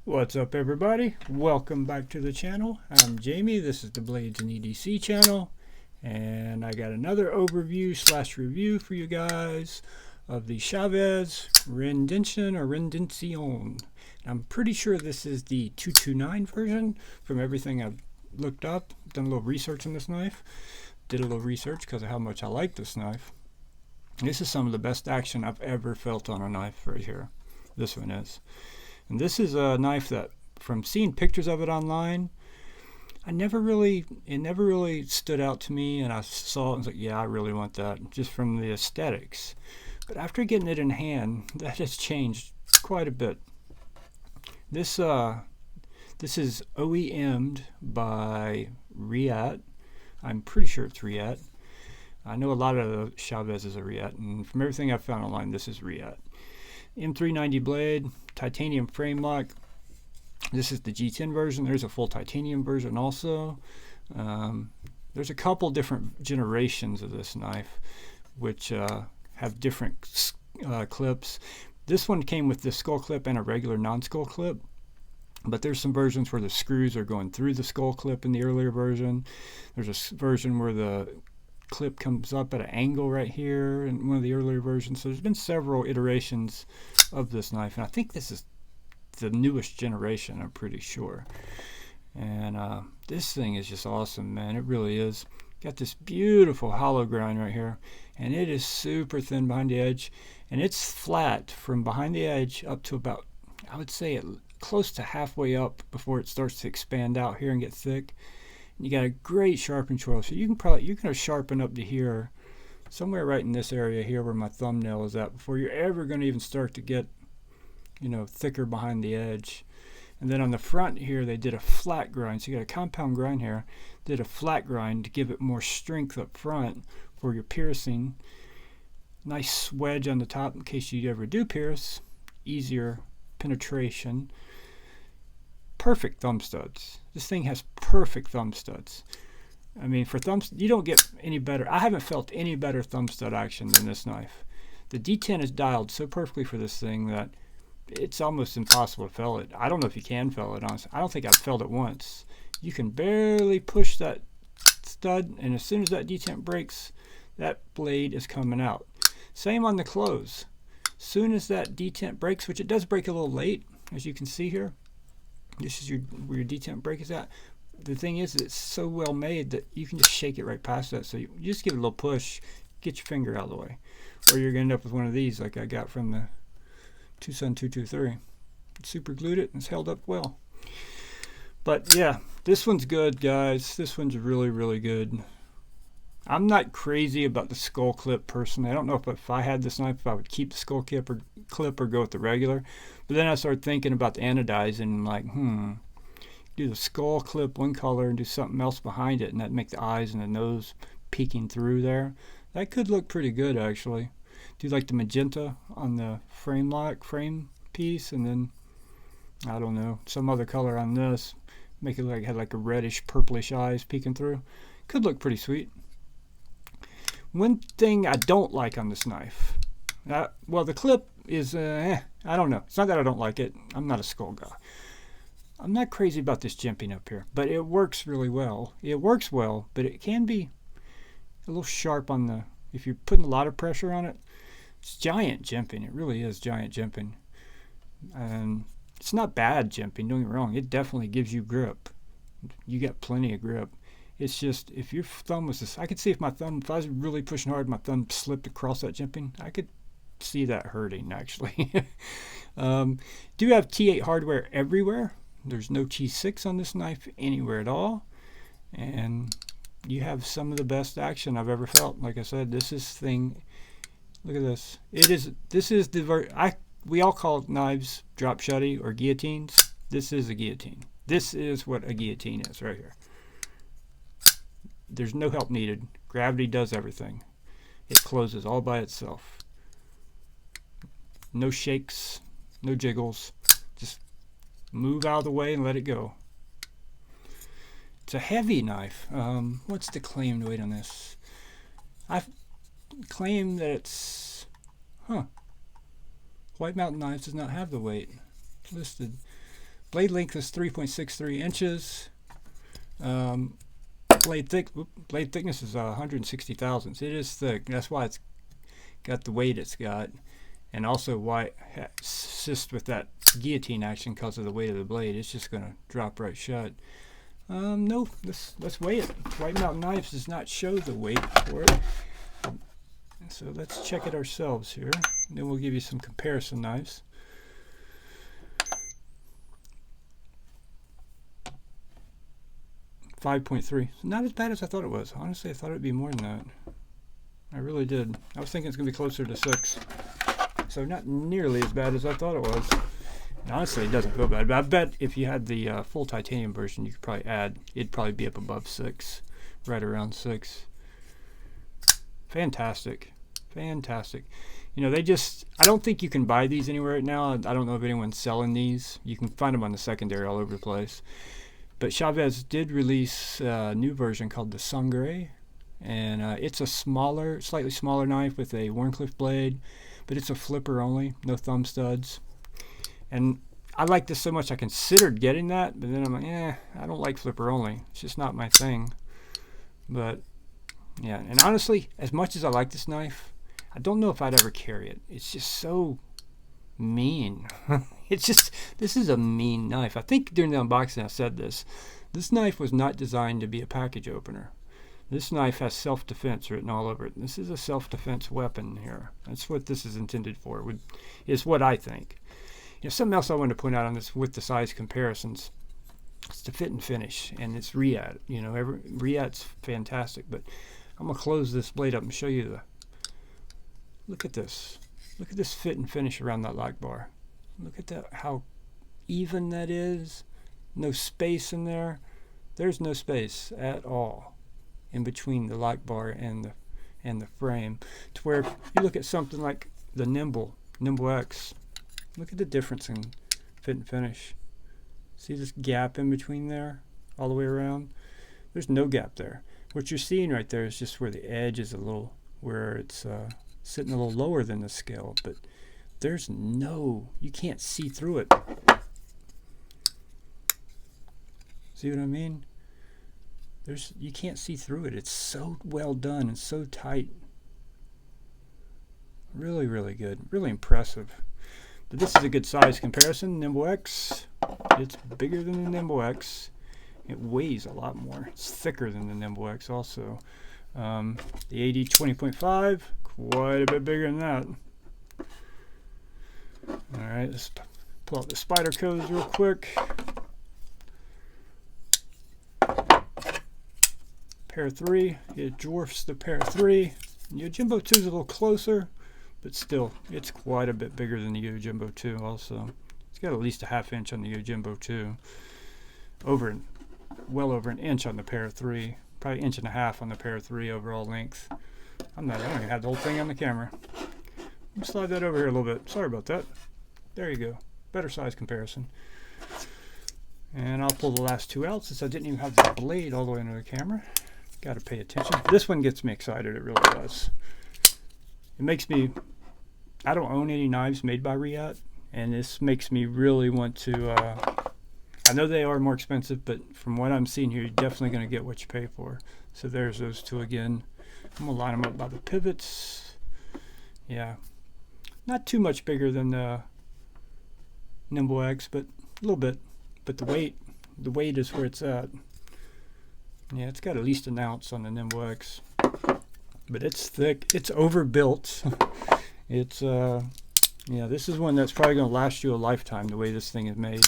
What's up, everybody? Welcome back to the channel. I'm Jamie. This is the Blades and EDC channel, and I got another overview slash review for you guys of the Chaves Rendencion or Rendencion. I'm pretty sure this is the 229 version from everything I've looked up. Done a little research on this knife. Did a little research because of how much I like this knife. This is some of the best action I've ever felt on a knife right here. This one is. And this is a knife that, from seeing pictures of it online, it never really stood out to me, and I saw it and was like, yeah, I really want that, just from the aesthetics. But after getting it in hand, that has changed quite a bit. This is OEM'd by Reate. I'm pretty sure it's Reate. I know a lot of the Chaves is a Reate, and from everything I've found online, this is Reate. M390 blade, titanium frame lock. This is the G10 version. There's a full titanium version also. There's a couple different generations of this knife, which have different clips. This one came with the skull clip and a regular non-skull clip. But there's some versions where the screws are going through the skull clip in the earlier version. There's a version where the clip comes up at an angle right here in one of the earlier versions. So there's been several iterations of this knife, and I think this is the newest generation, I'm pretty sure. And this thing is just awesome, man. It really is. Got this beautiful hollow grind right here, and it is super thin behind the edge, and it's flat from behind the edge up to about, I would say, close to halfway up before it starts to expand out here and get thick. You got a great sharpen choil, so you're gonna sharpen up to here, somewhere right in this area here where my thumbnail is at, before you're ever gonna even start to get, you know, thicker behind the edge. And then on the front here, they did a flat grind, so you got a compound grind here. Did a flat grind to give it more strength up front for your piercing. Nice wedge on the top in case you ever do pierce. Easier penetration. Perfect thumb studs. This thing has perfect thumb studs. I mean, for thumbs, you don't get any better. I haven't felt any better thumb stud action than this knife. The D10 is dialed so perfectly for this thing that it's almost impossible to fell it. I don't know if you can fell it, honestly. I don't think I've felled it once. You can barely push that stud, and as soon as that D10 breaks, that blade is coming out. Same on the close. As soon as that D10 breaks, which it does break a little late, as you can see here. This is where your detent break is at. The thing is, it's so well made that you can just shake it right past that. So you just give it a little push, get your finger out of the way, or you're gonna end up with one of these like I got from the Tucson 223. Super glued it and it's held up well. But yeah, this one's good, guys. This one's really, really good. I'm not crazy about the skull clip personally. I don't know if I had this knife, if I would keep the skull clip or go with the regular. But then I started thinking about the anodizing and like, do the skull clip one color and do something else behind it, and that'd make the eyes and the nose peeking through there. That could look pretty good, actually. Do like the magenta on the frame piece, and then, I don't know, some other color on this. Make it like, had like a reddish, purplish eyes peeking through. Could look pretty sweet. One thing I don't like on this knife, well, the clip is, I don't know. It's not that I don't like it. I'm not a skull guy. I'm not crazy about this jimping up here, but it works really well. It works well, but it can be a little sharp on the, if you're putting a lot of pressure on it. It's giant jimping. It really is giant jimping. And it's not bad jimping, don't get me wrong. It definitely gives you grip. You got plenty of grip. It's just, if your thumb was this, I could see if I was really pushing hard, my thumb slipped across that jimping, I could see that hurting, actually. Do have T8 hardware everywhere. There's no T6 on this knife anywhere at all. And you have some of the best action I've ever felt. Like I said, look at this. We all call knives drop shutty or guillotines. This is a guillotine. This is what a guillotine is right here. There's no help needed. Gravity does everything. It closes all by itself. No shakes, no jiggles. Just move out of the way and let it go. It's a heavy knife. What's the claimed weight on this? I've claimed that it's, White Mountain Knives does not have the weight listed. Blade length is 3.63 inches. Blade thickness is 160 thousandths. It is thick. That's why it's got the weight it's got, and also why it assists with that guillotine action because of the weight of the blade. It's just going to drop right shut. No, let's weigh it. White Mountain Knives does not show the weight for it. So let's check it ourselves here. And then we'll give you some comparison knives. .3. Not as bad as I thought it was. Honestly, I thought it would be more than that. I really did. I was thinking it's going to be closer to 6. So not nearly as bad as I thought it was. And honestly, it doesn't feel bad. But I bet if you had the full titanium version, you could probably add, it'd probably be up above 6. Right around 6. Fantastic. Fantastic. You know, they just, I don't think you can buy these anywhere right now. I don't know if anyone's selling these. You can find them on the secondary all over the place. But Chaves did release a new version called the Sangre, and it's a smaller, slightly smaller knife with a Wharncliffe blade, but it's a flipper only, no thumb studs. And I like this so much I considered getting that, but then I'm like, I don't like flipper only. It's just not my thing. But yeah, and honestly, as much as I like this knife, I don't know if I'd ever carry it. It's just so mean. It's just, this is a mean knife. I think during the unboxing I said this. This knife was not designed to be a package opener. This knife has self-defense written all over it. This is a self-defense weapon here. That's what this is intended for, is what I think. You know, something else I wanted to point out on this with the size comparisons, it's the fit and finish, and it's Reate. You know, Reate's fantastic, but I'm going to close this blade up and show you look at this. Look at this fit and finish around that lock bar. Look at that, how even that is. No space in there. There's no space at all in between the lock bar and the frame. To where if you look at something like the Nimble X, look at the difference in fit and finish. See this gap in between there, all the way around? There's no gap there. What you're seeing right there is just where the edge is a little, where it's sitting a little lower than the scale, but there's no, you can't see through it. See what I mean? You can't see through it. It's so well done and so tight. Really, really good. Really impressive. But this is a good size comparison. Nimble X, it's bigger than the Nimble X. It weighs a lot more. It's thicker than the Nimble X also. The AD 20.5, quite a bit bigger than that. Alright, let's pull out the spider codes real quick. Pair 3, it dwarfs the pair 3. Yojimbo 2 is a little closer, but still, it's quite a bit bigger than the Yojimbo 2 also. It's got at least a ½ inch on the Yojimbo 2. Well over an inch on the pair 3. Probably an inch and a half on the pair 3 overall length. I don't even have the whole thing on the camera. Let me slide that over here a little bit. Sorry about that. There you go. Better size comparison. And I'll pull the last two out since I didn't even have the blade all the way under the camera. Got to pay attention. This one gets me excited. It really does. It makes me, I don't own any knives made by Reate, and this makes me really want to, I know they are more expensive, but from what I'm seeing here, you're definitely going to get what you pay for. So there's those two again. I'm going to line them up by the pivots. Yeah. Not too much bigger than the Nimble X, but a little bit. But the weight is where it's at. Yeah, it's got at least an ounce on the Nimble X. But it's thick. It's overbuilt. It's, yeah, this is one that's probably going to last you a lifetime the way this thing is made.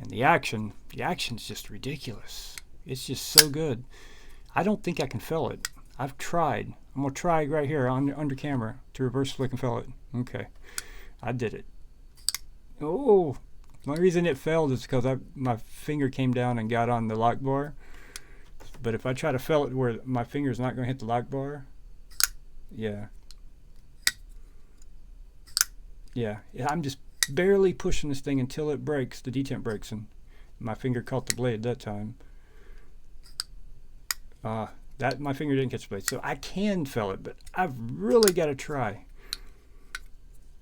And the action's just ridiculous. It's just so good. I don't think I can fell it. I've tried. I'm going to try right here under camera to reverse flick and fell it. Okay. I did it. Oh, the only reason it failed is because my finger came down and got on the lock bar. But if I try to fell it where my finger's not going to hit the lock bar, yeah. Yeah, I'm just barely pushing this thing until it breaks, the detent breaks, and my finger caught the blade that time. My finger didn't catch the blade, so I can fell it, but I've really got to try.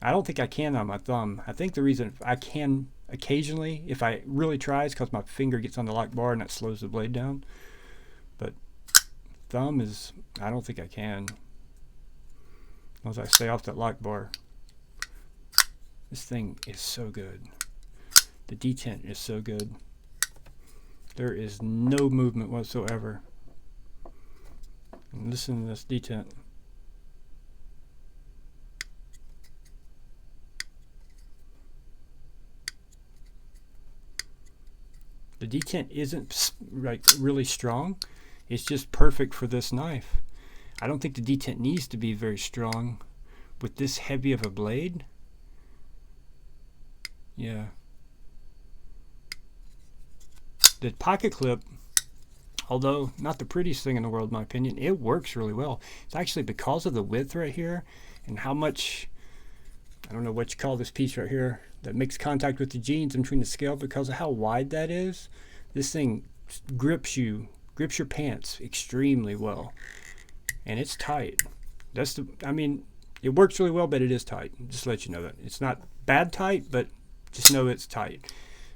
I don't think I can on my thumb. I think the reason I can occasionally if I really try. It's because my finger gets on the lock bar and that slows the blade down. But thumb is, I don't think I can. As long as I stay off that lock bar. This thing is so good. The detent is so good. There is no movement whatsoever. And listen to this detent. The detent isn't like really strong. It's just perfect for this knife. I don't think the detent needs to be very strong with this heavy of a blade. Yeah. The pocket clip, although not the prettiest thing in the world in my opinion, it works really well. It's actually because of the width right here and how much, I don't know what you call this piece right here that makes contact with the jeans in between the scale, because of how wide that is. This thing grips your pants extremely well, and it's tight. That's the, I mean, it works really well, but it is tight. Just to let you know that it's not bad tight, but just know it's tight.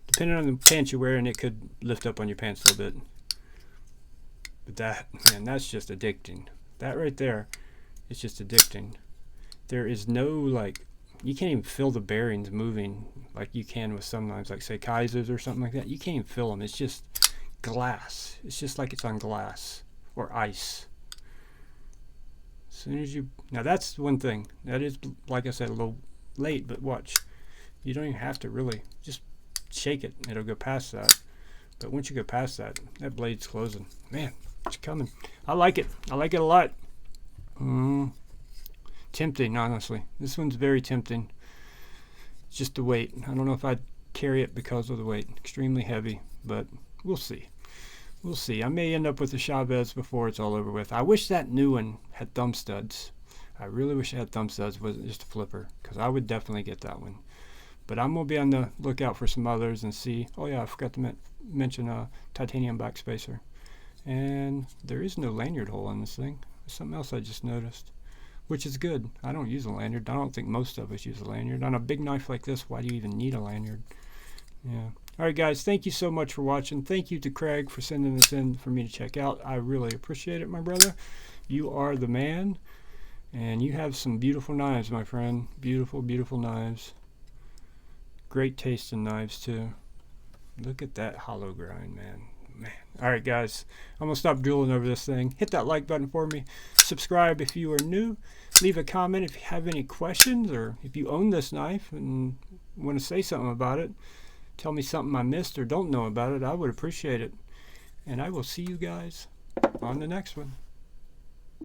Depending on the pants you're wearing, it could lift up on your pants a little bit. But that, man, that's just addicting. That right there, it's just addicting. There is no, like, you can't even feel the bearings moving like you can with some knives, like say Kaisers or something like that. You can't even feel them. It's just glass. It's just like it's on glass or ice. As soon as you, now that's one thing. That is, like I said, a little late, but watch. You don't even have to really, just shake it. It'll go past that. But once you go past that, that blade's closing. Man, it's coming. I like it. I like it a lot. Tempting, honestly. This one's very tempting. It's just the weight. I don't know if I'd carry it because of the weight. Extremely heavy, but we'll see. We'll see. I may end up with the Chaves before it's all over with. I wish that new one had thumb studs. I really wish it had thumb studs. It wasn't just a flipper, because I would definitely get that one. But I'm going to be on the lookout for some others and see. Oh yeah, I forgot to mention titanium backspacer. And there is no lanyard hole on this thing. There's something else I just noticed, which is good. I don't use a lanyard. I don't think most of us use a lanyard. On a big knife like this, why do you even need a lanyard? Yeah. Alright guys, thank you so much for watching. Thank you to Craig for sending this in for me to check out. I really appreciate it, my brother. You are the man. And you have some beautiful knives, my friend. Beautiful, beautiful knives. Great taste in knives too. Look at that hollow grind, man. Alright guys, I'm going to stop drooling over this thing. Hit that like button for me. Subscribe if you are new. Leave a comment if you have any questions, or if you own this knife and want to say something about it. Tell me something I missed or don't know about it. I would appreciate it. And I will see you guys on the next one.